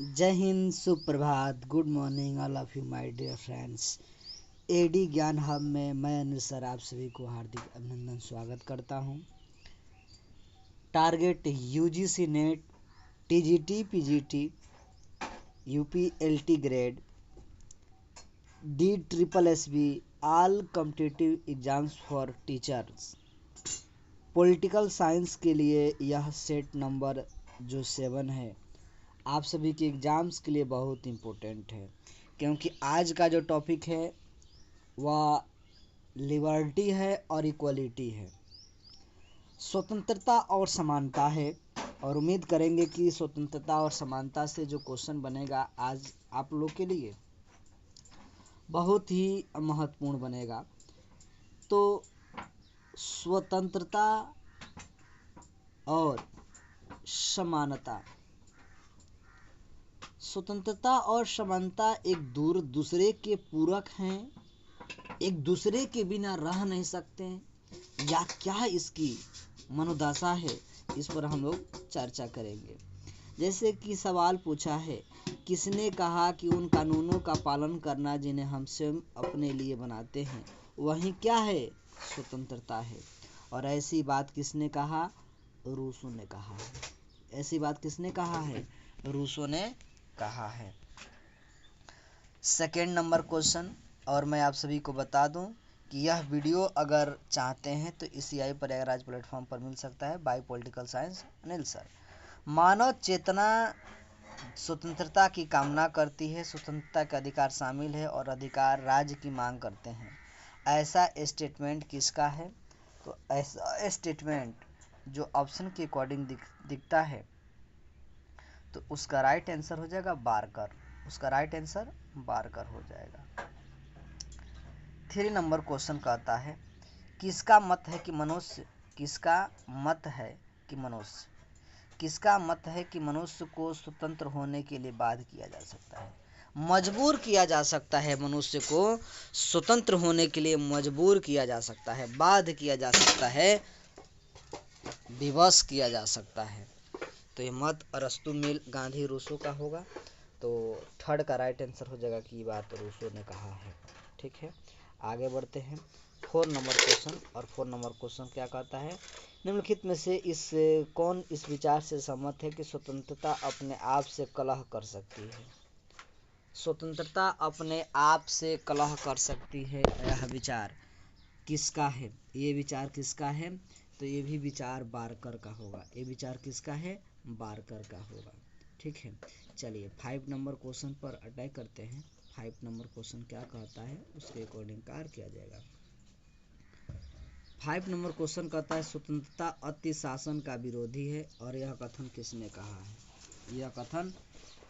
जय हिंद, सुप्रभात, good morning all of you my dear friends. AD Gyan hub में मैं अनिल सर आप सभी को हार्दिक अभिनंदन स्वागत करता हूं। Target UGC NET, TGT, PGT, UPLT grade, D triple SB, all competitive exams for teachers. Political science के लिए यह सेट नंबर जो 7 है आप सभी के एग्ज़ाम्स के लिए बहुत इम्पोर्टेंट है, क्योंकि आज का जो टॉपिक है वह लिबर्टी है और इक्वलिटी है, स्वतंत्रता और समानता है। और उम्मीद करेंगे कि स्वतंत्रता और समानता से जो क्वेश्चन बनेगा आज आप लोग के लिए बहुत ही महत्वपूर्ण बनेगा। तो स्वतंत्रता और समानता, स्वतंत्रता और समानता एक दूसरे के पूरक हैं, एक दूसरे के बिना रह नहीं सकते, या क्या इसकी मनोदशा है, इस पर हम लोग चर्चा करेंगे। जैसे कि सवाल पूछा है, किसने कहा कि उन कानूनों का पालन करना जिन्हें हम स्वयं अपने लिए बनाते हैं वही क्या है, स्वतंत्रता है। और ऐसी बात किसने कहा, रूसो ने कहा है। ऐसी बात किसने कहा है, रूसो ने कहा है। सेकेंड नंबर क्वेश्चन, और मैं आप सभी को बता दूं कि यह वीडियो अगर चाहते हैं तो ECI प्रयागराज प्लेटफॉर्म पर मिल सकता है by political science Anil sir. मानव चेतना स्वतंत्रता की कामना करती है, स्वतंत्रता के अधिकार शामिल है और अधिकार राज्य की मांग करते हैं। ऐसा स्टेटमेंट किसका है, तो ऐसा स्टेटमेंट जो ऑप्शन के अकॉर्डिंग दिखता है तो उसका राइट आंसर हो जाएगा बारकर। उसका राइट आंसर बारकर हो जाएगा। 3 नंबर क्वेश्चन कहता है, किसका मत है कि मनुष्य किसका मत है कि मनुष्य किसका मत है कि मनुष्य को स्वतंत्र होने के लिए बाध्य किया जा सकता है, मजबूर किया जा सकता है। मनुष्य को स्वतंत्र होने के लिए मजबूर किया जा सकता है, बाध्य किया जा सकता है, विवश किया जा सकता है। तो ये मत अरस्तु, मिल, गांधी, रूसो का होगा। तो थर्ड का राइट आंसर हो जाएगा कि बात रूसो ने कहा है। ठीक है, आगे बढ़ते हैं। 4 नंबर क्वेश्चन, और 4 नंबर क्वेश्चन क्या कहता है, निम्नलिखित में से कौन इस विचार से सहमत है कि स्वतंत्रता अपने आप से कलह कर सकती है। स्वतंत्रता अपने आप से कलह कर सकती है, यह विचार किसका है, ये विचार किसका है, तो ये भी विचार बारकर का होगा। ये विचार किसका है, बारकर का होगा। ठीक है, चलिए 5 नंबर क्वेश्चन पर अटैक करते हैं। 5 नंबर क्वेश्चन क्या कहता है उसके अकॉर्डिंग कार्य किया जाएगा। 5 नंबर क्वेश्चन कहता है, स्वतंत्रता अति शासन का विरोधी है, और यह कथन किसने कहा है। यह कथन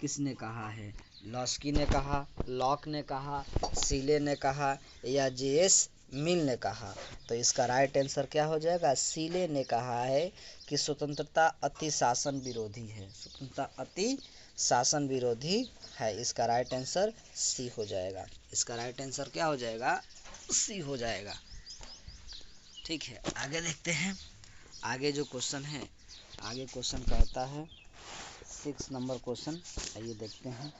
किसने कहा है, लॉस्की ने कहा, लॉक ने कहा, सीले ने कहा, या JS मिल ने कहा। तो इसका राइट आंसर क्या हो जाएगा, सीले ने कहा है कि स्वतंत्रता अति शासन विरोधी है, स्वतंत्रता अति शासन विरोधी है। इसका राइट आंसर सी हो जाएगा। इसका राइट आंसर क्या हो जाएगा, सी हो जाएगा। ठीक है, आगे देखते हैं। आगे जो क्वेश्चन है, आगे क्वेश्चन कहता है 6 नंबर क्वेश्चन, आइए देखते हैं।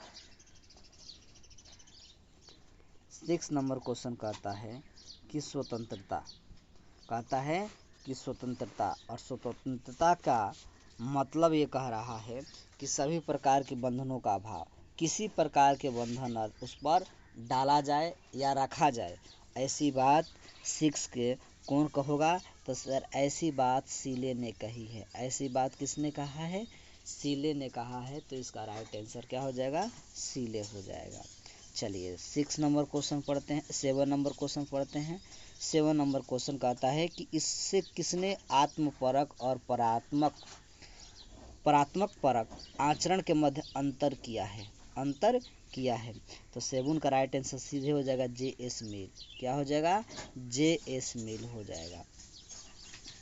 6 नंबर क्वेश्चन कहता है कि स्वतंत्रता, कहता है कि स्वतंत्रता, और स्वतंत्रता का मतलब ये कह रहा है कि सभी प्रकार के बंधनों का अभाव, किसी प्रकार के बंधन उस पर डाला जाए या रखा जाए, ऐसी बात 6 के कौन कहोगा, तो सर ऐसी बात सीले ने कही है। ऐसी बात किसने कहा है, सीले ने कहा है। तो इसका राइट आंसर क्या हो जाएगा, सीले हो जाएगा। चलिए 6 नंबर क्वेश्चन पढ़ते हैं। 7 नंबर क्वेश्चन पढ़ते हैं। 7 नंबर क्वेश्चन कहता है कि इससे किसने आत्मपरक और परात्मक परक आचरण के मध्य अंतर किया है। तो 7 का राइट आंसर सीधे हो जाएगा JS मिल। क्या हो जाएगा, JS मिल हो जाएगा।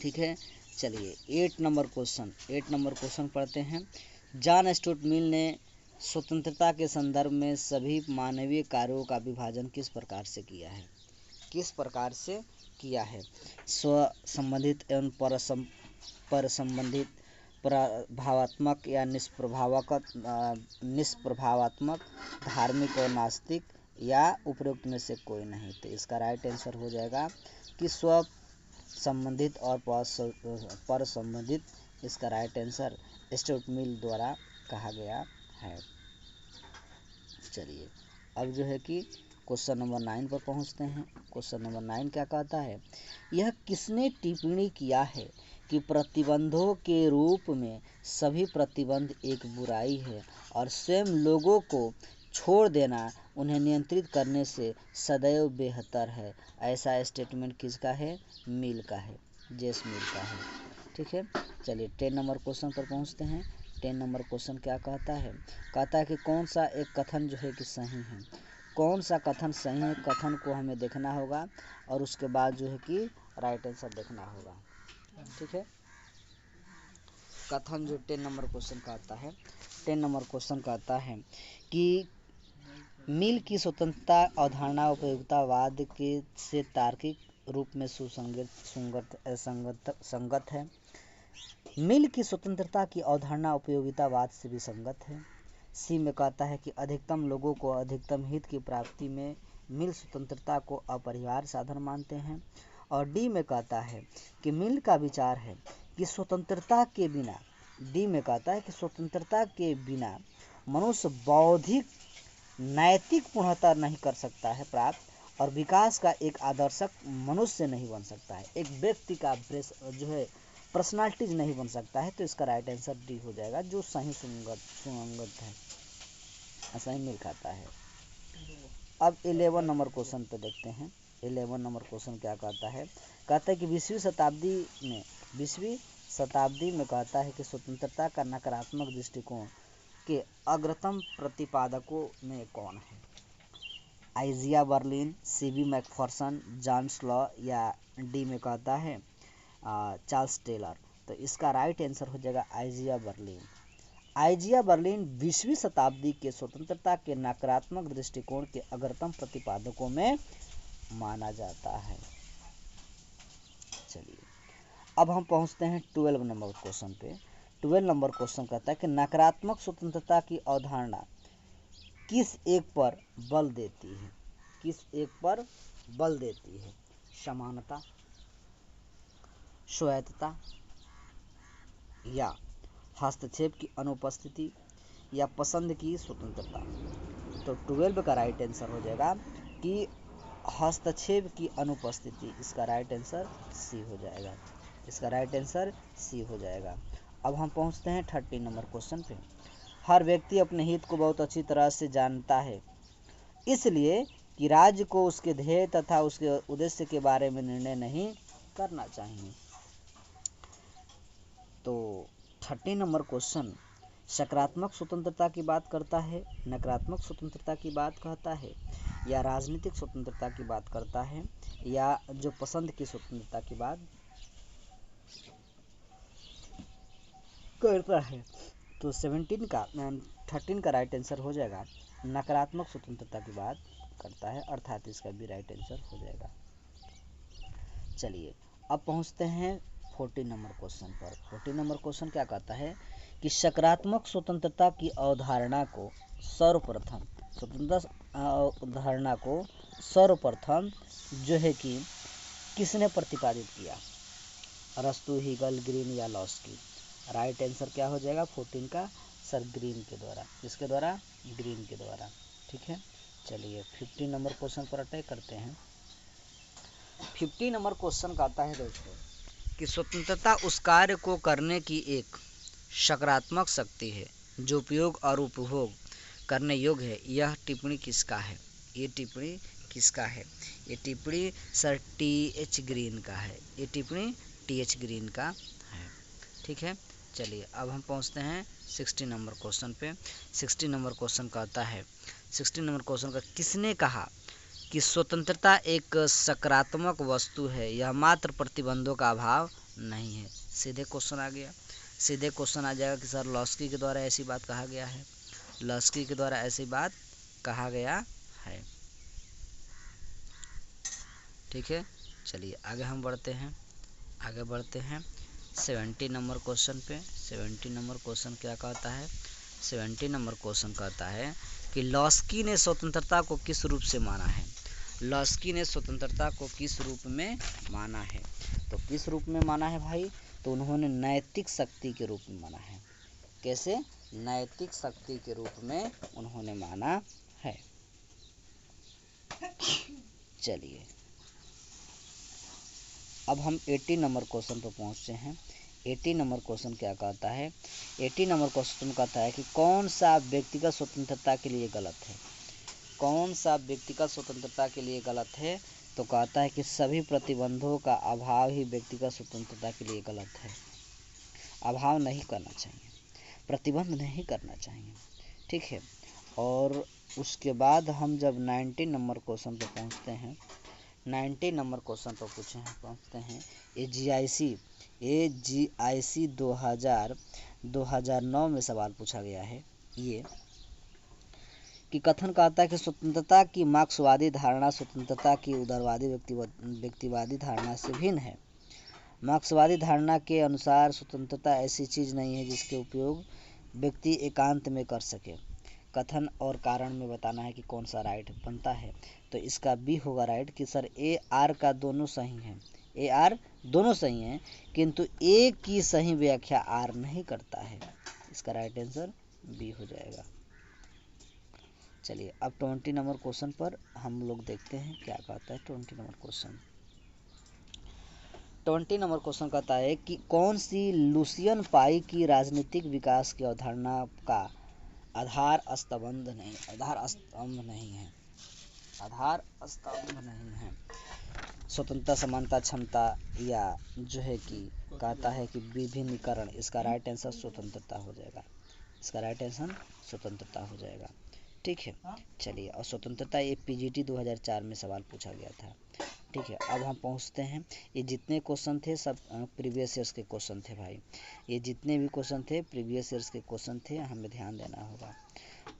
ठीक है, चलिए 8 नंबर क्वेश्चन पढ़ते हैं। जॉन स्टुअर्ट मिल ने स्वतंत्रता के संदर्भ में सभी मानवीय कार्यों का विभाजन किस प्रकार से किया है, किस प्रकार से किया है। स्व संबंधित एवं पर संबंधित, प्रभावात्मक या निष्प्रभावात्मक, धार्मिक और नास्तिक, या उपरोक्त में से कोई नहीं। तो इसका राइट आंसर हो जाएगा कि स्व संबंधित और पर संबंधित। इसका राइट आंसर स्टुअर्ट मिल द्वारा कहा गया है। चलिए अब जो है कि क्वेश्चन नंबर 9 पर पहुंचते हैं। क्वेश्चन नंबर 9 क्या कहता है, यह किसने टिप्पणी किया है कि प्रतिबंधों के रूप में सभी प्रतिबंध एक बुराई है और स्वयं लोगों को छोड़ देना उन्हें नियंत्रित करने से सदैव बेहतर है। ऐसा स्टेटमेंट किसका है? मिल का है, जेम्स मिल का है। ठीक है, चलिए 10 नंबर क्वेश्चन पर पहुंचते हैं। 10 नंबर क्वेश्चन क्या कहता है? कहता है कि कौन सा एक कथन जो है कि सही है। कौन सा कथन सही है, कथन को हमें देखना होगा और उसके बाद जो है कि राइट आंसर देखना होगा। ठीक है, कथन जो 10 नंबर क्वेश्चन का आता है, 10 नंबर क्वेश्चन का आता है कि मिल की स्वतंत्रता अवधारणा उपयोगितावाद के से तार्किक रूप में संगत है। मिल की स्वतंत्रता की अवधारणा उपयोगितावाद से भी संगत है। सी में कहता है कि अधिकतम लोगों को अधिकतम हित की प्राप्ति में मिल स्वतंत्रता को अपरिहार्य साधन मानते हैं। और डी में कहता है कि मिल का विचार है कि स्वतंत्रता के बिना, डी में कहता है कि स्वतंत्रता के बिना मनुष्य बौद्धिक नैतिक पूर्णता नहीं कर सकता है प्राप्त, और विकास का एक आदर्शक मनुष्य नहीं बन सकता है, एक व्यक्ति का जो है पर्सनालिटीज नहीं बन सकता है। तो इसका राइट आंसर डी हो जाएगा, जो सही सुसंगत है, सही मिल खाता है। अब 11 नंबर क्वेश्चन पे देखते हैं। 11 नंबर क्वेश्चन क्या कहता है? कहता है कि 20वीं शताब्दी में कहता है कि स्वतंत्रता का नकारात्मक दृष्टिकोण के अग्रतम प्रतिपादकों में कौन है? आइजिया Berlin, CB Macpherson, John law, या डी में कहता है चार्ल्स टेलर। तो इसका राइट आंसर हो जाएगा आइजिया बर्लिन। आइजिया बर्लिन 20वीं शताब्दी के स्वतंत्रता के नकारात्मक दृष्टिकोण के अग्रतम प्रतिपादकों में माना जाता है। चलिए अब हम पहुंचते हैं 12 नंबर क्वेश्चन पे। 12 नंबर क्वेश्चन कहता है कि नकारात्मक स्वतंत्रता की अवधारणा किस एक पर बल देती है? किस एक पर बल देती है? समानता, स्वायत्तता, या हस्तक्षेप की अनुपस्थिति, या पसंद की स्वतंत्रता। तो 12 का राइट आंसर हो जाएगा कि हस्तक्षेप की अनुपस्थिति। इसका राइट आंसर सी हो जाएगा। इसका राइट आंसर सी हो जाएगा। अब हम पहुंचते हैं 13 नंबर क्वेश्चन पे। हर व्यक्ति अपने हित को बहुत अच्छी तरह से जानता है, इसलिए कि राज्य को उसके ध्येय तथा उसके उद्देश्य के बारे में निर्णय नहीं करना चाहिए। तो 13 नंबर क्वेश्चन सकारात्मक स्वतंत्रता की बात करता है, नकारात्मक स्वतंत्रता की बात कहता है, या राजनीतिक स्वतंत्रता की बात करता है, या जो पसंद की स्वतंत्रता की बात करता है? तो 13 का राइट आंसर हो जाएगा नकारात्मक स्वतंत्रता की बात करता है, अर्थात इसका भी राइट आंसर हो जाएगा। चलिए अब पहुंचते हैं 14 नंबर क्वेश्चन पर। 14 नंबर क्वेश्चन क्या कहता है कि सकारात्मक स्वतंत्रता की अवधारणा को सर्वप्रथम जो है कि किसने प्रतिपादित किया? अरस्तु, हीगल, ग्रीन, या लॉस्की। राइट आंसर क्या हो जाएगा 14 का? सर ग्रीन के द्वारा। किसके द्वारा? ग्रीन के द्वारा। ठीक है, चलिए 15 नंबर क्वेश्चन पर अटैक करते हैं। 15 नंबर क्वेश्चन का आता है दोस्तों कि स्वतंत्रता उस कार्य को करने की एक सकारात्मक शक्ति है जो उपयोग और उपभोग करने योग्य है। यह टिप्पणी किसका है? ये टिप्पणी किसका है? ये टिप्पणी सर टी.एच. ग्रीन का है। ये टिप्पणी टी.एच. ग्रीन का है। ठीक है, चलिए अब हम पहुंचते हैं 16 नंबर क्वेश्चन पे। 16 नंबर क्वेश्चन कहता है, 16 नंबर क्वेश्चन का किसने कहा कि स्वतंत्रता एक सकारात्मक वस्तु है, यह मात्र प्रतिबंधों का अभाव नहीं है? सीधे क्वेश्चन आ गया, सीधे क्वेश्चन आ जाएगा कि सर लॉस्की के द्वारा ऐसी बात कहा गया है, लॉस्की के द्वारा ऐसी बात कहा गया है। ठीक है, चलिए आगे हम बढ़ते हैं, आगे बढ़ते हैं 70 नंबर क्वेश्चन पे। 70 नंबर क्वेश्चन क्या कहता है? 70 नंबर क्वेश्चन कहता है कि लॉस्की ने स्वतंत्रता को किस रूप से माना है? लॉस्की ने स्वतंत्रता को किस रूप में माना है? तो किस रूप में माना है भाई? तो उन्होंने नैतिक शक्ति के रूप में माना है। कैसे? नैतिक शक्ति के रूप में उन्होंने माना है। चलिए अब हम 80 नंबर क्वेश्चन पर पहुंचते हैं। 80 नंबर क्वेश्चन क्या कहता है? 80 नंबर क्वेश्चन कहता है कि कौन सा व्यक्तिगत स्वतंत्रता के लिए गलत है? कौन सा व्यक्तिगत स्वतंत्रता के लिए गलत है? तो कहता है कि सभी प्रतिबंधों का अभाव ही व्यक्तिगत स्वतंत्रता के लिए गलत है। अभाव नहीं करना चाहिए, प्रतिबंध नहीं करना चाहिए, ठीक है। और उसके बाद हम जब 90 नंबर क्वेश्चन पर पहुंचते हैं, 90 नंबर क्वेश्चन पर पहुंचते हैं AGIC 2009 में सवाल पूछा गया है ये कि कथन कहता है कि स्वतंत्रता की मार्क्सवादी धारणा स्वतंत्रता की उदारवादी व्यक्तिवादी धारणा से भिन्न है। मार्क्सवादी धारणा के अनुसार स्वतंत्रता ऐसी चीज़ नहीं है जिसके उपयोग व्यक्ति एकांत में कर सके। कथन और कारण में बताना है कि कौन सा राइट बनता है। तो इसका बी होगा राइट कि सर AR का दोनों सही हैं, AR दोनों सही हैं, किंतु A की सही व्याख्या R नहीं करता है। इसका राइट आंसर बी हो जाएगा। चलिए अब 20 नंबर क्वेश्चन पर हम लोग देखते हैं क्या कहता है 20 नंबर क्वेश्चन। 20 नंबर क्वेश्चन कहता है कि कौन सी लुसियन पाई की राजनीतिक विकास की अवधारणा का आधार स्तंभ नहीं है? आधार स्तंभ नहीं है। स्वतंत्रता, समानता, क्षमता या जो है कि कहता है कि विभिन्नीकरण। इसका राइट आंसर स्वतंत्रता हो जाएगा। इसका राइट आंसर स्वतंत्रता हो जाएगा, ठीक है। चलिए और स्वतंत्रता ये PGT 2004 में सवाल पूछा गया था, ठीक है। अब हम पहुंचते हैं, ये जितने क्वेश्चन थे सब प्रीवियस ईयर्स के क्वेश्चन थे भाई। ये जितने भी क्वेश्चन थे प्रीवियस ईयर्स के क्वेश्चन थे, हमें ध्यान देना होगा।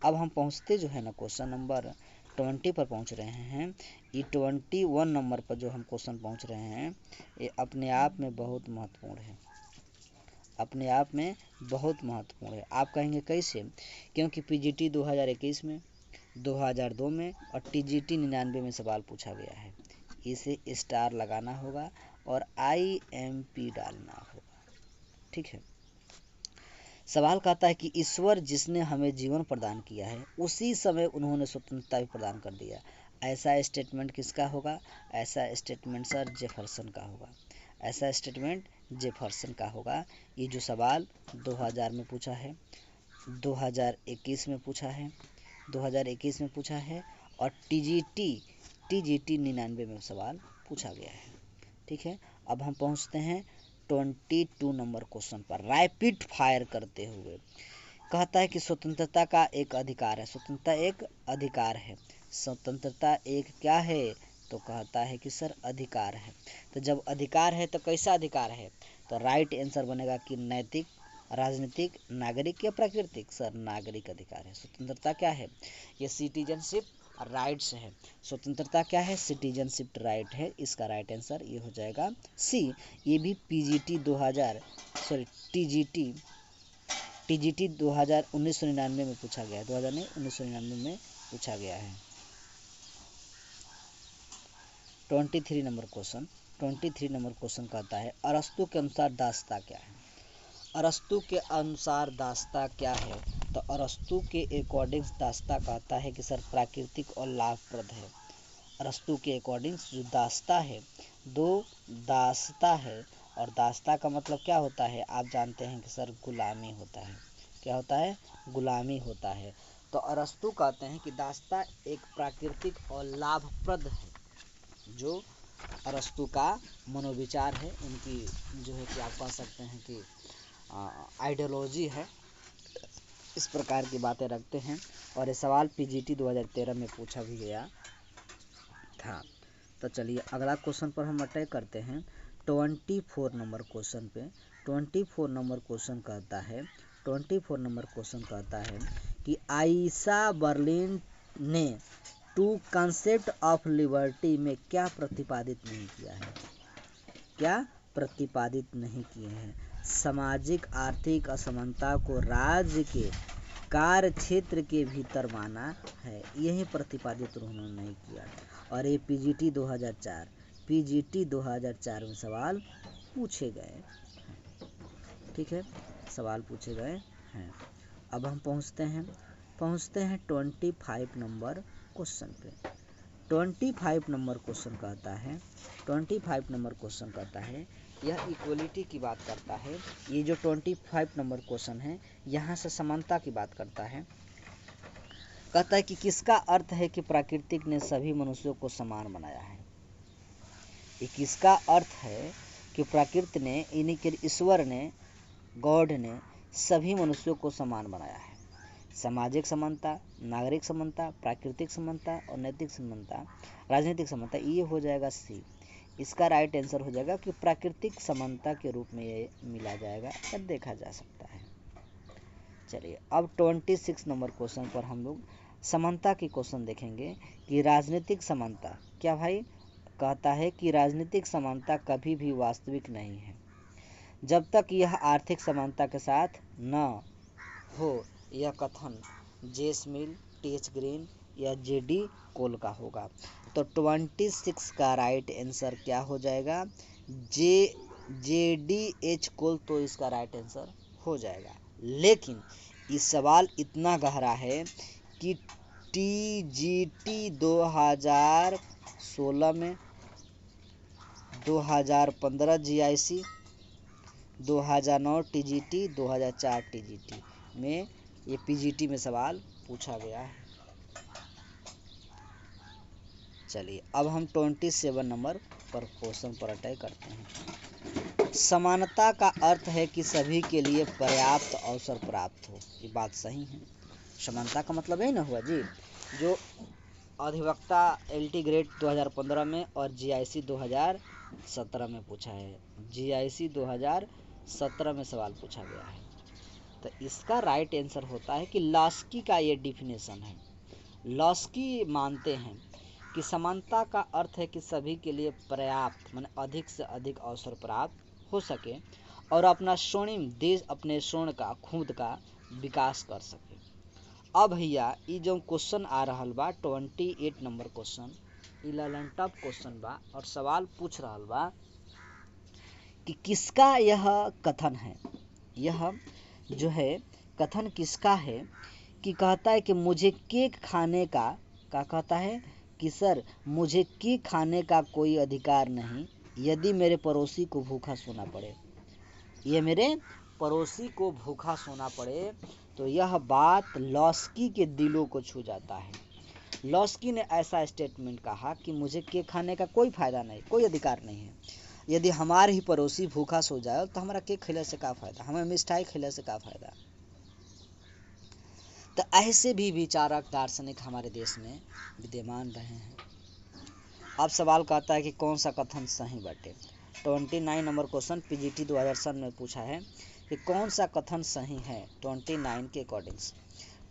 अब हम पहुंचते जो है ना क्वेश्चन नंबर 20 पर पहुंच रहे हैं। ये 21 नंबर पर जो हम क्वेश्चन पहुंच रहे हैं ये अपने आप में बहुत महत्वपूर्ण है, अपने आप में बहुत महत्वपूर्ण है। आप कहेंगे कैसे? क्योंकि PGT 2021 में, 2002 में और TGT 99 में सवाल पूछा गया है। इसे स्टार लगाना होगा और IMP डालना होगा, ठीक है। सवाल कहता है कि ईश्वर जिसने हमें जीवन प्रदान किया है उसी समय उन्होंने स्वतंत्रता भी प्रदान कर दिया। ऐसा स्टेटमेंट किसका होगा? ऐसा स्टेटमेंट सर जेफरसन का होगा। ऐसा स्टेटमेंट जेफरसन का होगा। ये जो सवाल 2000 में पूछा है, 2021 में पूछा है, 2021 में पूछा है और TGT 99 में सवाल पूछा गया है, ठीक है। अब हम पहुंचते हैं 22 नंबर क्वेश्चन पर रैपिड फायर करते हुए। कहता है कि स्वतंत्रता का एक अधिकार है। स्वतंत्रता एक अधिकार है। स्वतंत्रता एक क्या है? तो कहता है कि सर अधिकार है। तो जब अधिकार है तो कैसा अधिकार है? तो राइट आंसर बनेगा कि नैतिक, राजनीतिक, नागरिक या प्राकृतिक। सर नागरिक अधिकार है। स्वतंत्रता क्या है? ये सिटीजनशिप राइट्स है। स्वतंत्रता क्या है? सिटीजनशिप राइट है। इसका राइट आंसर ये हो जाएगा सी। ये भी TGT 1999 में पूछा गया है। 2000 नहीं, 1999 में पूछा गया है। 23 नंबर क्वेश्चन। 23 नंबर क्वेश्चन कहता है अरस्तु के अनुसार दासता क्या है? अरस्तु के अनुसार दासता क्या है? तो अरस्तु के अकॉर्डिंग दासता कहता है कि सर प्राकृतिक और लाभप्रद है। अरस्तु के अकॉर्डिंग जो दासता है, दो दासता है और दासता का मतलब क्या होता है? आप जानते हैं कि सर गुलामी होता है। क्या होता है? गुलामी होता है। तो अरस्तु कहते हैं कि दासता एक प्राकृतिक और लाभप्रद है। जो अरस्तु का मनोविचार है, उनकी जो है कि आप कह सकते हैं कि आइडियोलॉजी है, इस प्रकार की बातें रखते हैं। और ये सवाल PGT 2013 में पूछा भी गया था। तो चलिए अगला क्वेश्चन पर हम अटैक करते हैं 24 नंबर क्वेश्चन पे। 24 नंबर क्वेश्चन कहता है, 24 नंबर क्वेश्चन कहता है कि आइसा बर्लिन ने टू कंसेप्ट ऑफ लिबर्टी में क्या प्रतिपादित नहीं किया है? क्या प्रतिपादित नहीं किए हैं? सामाजिक आर्थिक असमानता को राज्य के कार्य क्षेत्र के भीतर माना है। यही प्रतिपादित उन्होंने नहीं किया। और ये पीजीटी 2004 में सवाल पूछे गए। ठीक है, सवाल पूछे गए हैं। अब हम पहुंचते हैं 25 नंबर क्वेश्चन पे। 25 नंबर क्वेश्चन कहता है यह इक्वलिटी की बात करता है। ये जो 25 नंबर क्वेश्चन है यहाँ से समानता की बात करता है। कहता है कि किसका अर्थ है कि प्राकृतिक ने सभी मनुष्यों को समान बनाया है। ये किसका अर्थ है कि प्रकृति ने, यानी कि ईश्वर ने, गॉड ने सभी मनुष्यों को समान बनाया है। सामाजिक समानता, नागरिक समानता, प्राकृतिक समानता और नैतिक समानता, राजनीतिक समानता, ये हो जाएगा सी। इसका राइट आंसर हो जाएगा कि प्राकृतिक समानता के रूप में ये मिला जाएगा या देखा जा सकता है। चलिए अब 26 नंबर क्वेश्चन पर हम लोग समानता की क्वेश्चन देखेंगे कि राजनीतिक समानता क्या भाई। कहता है कि राजनीतिक समानता कभी भी वास्तविक नहीं है जब तक यह आर्थिक समानता के साथ न हो। यह कथन जेस मिल, टी.एच. ग्रीन या जे.डी. कोल का होगा। तो 26 का राइट आंसर क्या हो जाएगा? जे.डी.एच. कोल तो इसका राइट आंसर हो जाएगा। लेकिन इस सवाल इतना गहरा है कि टीजीटी 2016 में, 2015 जीआईसी, 2009 टीजीटी, 2004 टीजीटी में, ये पीजीटी में सवाल पूछा गया है। चलिए अब हम 27 नंबर पर क्वेश्चन पर अटैक करते हैं। समानता का अर्थ है कि सभी के लिए पर्याप्त अवसर प्राप्त हो। ये बात सही है। समानता का मतलब है ना हुआ जी, जो अधिवक्ता एलटी ग्रेड 2015 में और जीआईसी 2017 में पूछा है। जीआईसी 2017 में सवाल पूछा गया है। तो इसका राइट आंसर होता है कि लॉस्की का ये डिफिनेशन है। लॉस्की मानते हैं कि समानता का अर्थ है कि सभी के लिए पर्याप्त, माने अधिक से अधिक अवसर प्राप्त हो सके और अपना स्वर्णिम देश, अपने स्वर्ण का, खुद का विकास कर सके। अब भैया ये जो क्वेश्चन आ रहा बा 28 नंबर क्वेश्चन, ई ललन टॉप क्वेश्चन बा और सवाल पूछ रहा बा कि किसका यह कथन है। यह जो है कथन किसका है कि कहता है कि मुझे केक खाने का, क्या कहता है कि सर मुझे केक खाने का कोई अधिकार नहीं यदि मेरे पड़ोसी को भूखा सोना पड़े। ये मेरे पड़ोसी को भूखा सोना पड़े। तो यह बात लॉस्की के दिलों को छू जाता है। लॉस्की ने ऐसा स्टेटमेंट कहा कि मुझे केक खाने का कोई फायदा नहीं, कोई अधिकार नहीं है। यदि हमारे ही पड़ोसी भूखा सो जाए तो हमारा केक खिले से क्या फायदा, हमें मिठाई खिले से क्या फायदा। तो ऐसे भी विचारक, दार्शनिक हमारे देश में विद्यमान रहे हैं। अब सवाल कहता है कि कौन सा कथन सही बाटे। 29 नंबर क्वेश्चन पीजीटी 2007 में पूछा है कि कौन सा कथन सही है 29 के अकॉर्डिंग।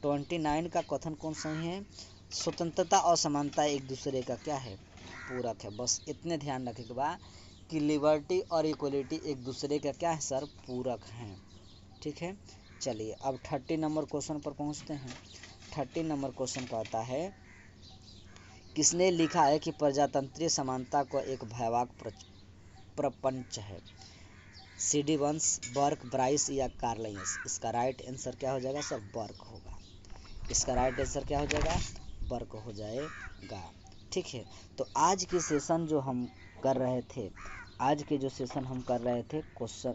29 का कथन कौन सही है? स्वतंत्रता और समानता एक दूसरे का क्या है? पूरक है। बस इतने ध्यान रखें कि लिबर्टी और इक्वलिटी एक दूसरे का क्या है सर? पूरक हैं। ठीक है, चलिए अब 30 नंबर क्वेश्चन पर पहुंचते हैं। 30 नंबर क्वेश्चन कहता है किसने लिखा है कि प्रजातंत्रीय समानता को एक भयावह प्रपंच है? सीडी वंस, बर्क, ब्राइस या कार्लाइस? इसका राइट आंसर क्या हो जाएगा सर? बर्क होगा। इसका राइट आंसर क्या हो जाएगा? बर्क हो जाएगा। ठीक है, तो आज के सेशन जो हम कर रहे थे, क्वेश्चन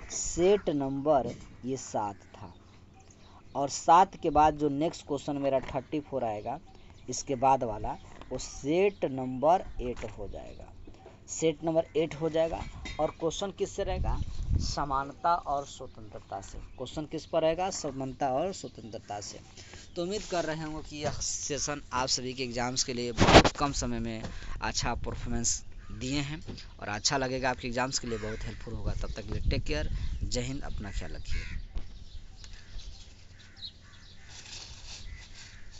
सेट नंबर ये 7 था। और 7 के बाद जो नेक्स्ट क्वेश्चन मेरा 34 आएगा, इसके बाद वाला, वो सेट नंबर 8 हो जाएगा। सेट नंबर 8 हो जाएगा। और क्वेश्चन किससे रहेगा? समानता और स्वतंत्रता से। क्वेश्चन किस पर रहेगा? समानता और स्वतंत्रता से। तो उम्मीद कर रहे होंगे कि यह सेशन आप सभी के एग्जाम्स के लिए बहुत कम समय में अच्छा परफॉर्मेंस दिए हैं और अच्छा लगेगा आपके एग्जाम्स के लिए, बहुत हेल्पफुल होगा। तब तक के लिए टेक केयर, जय हिंद, अपना ख्याल रखिए।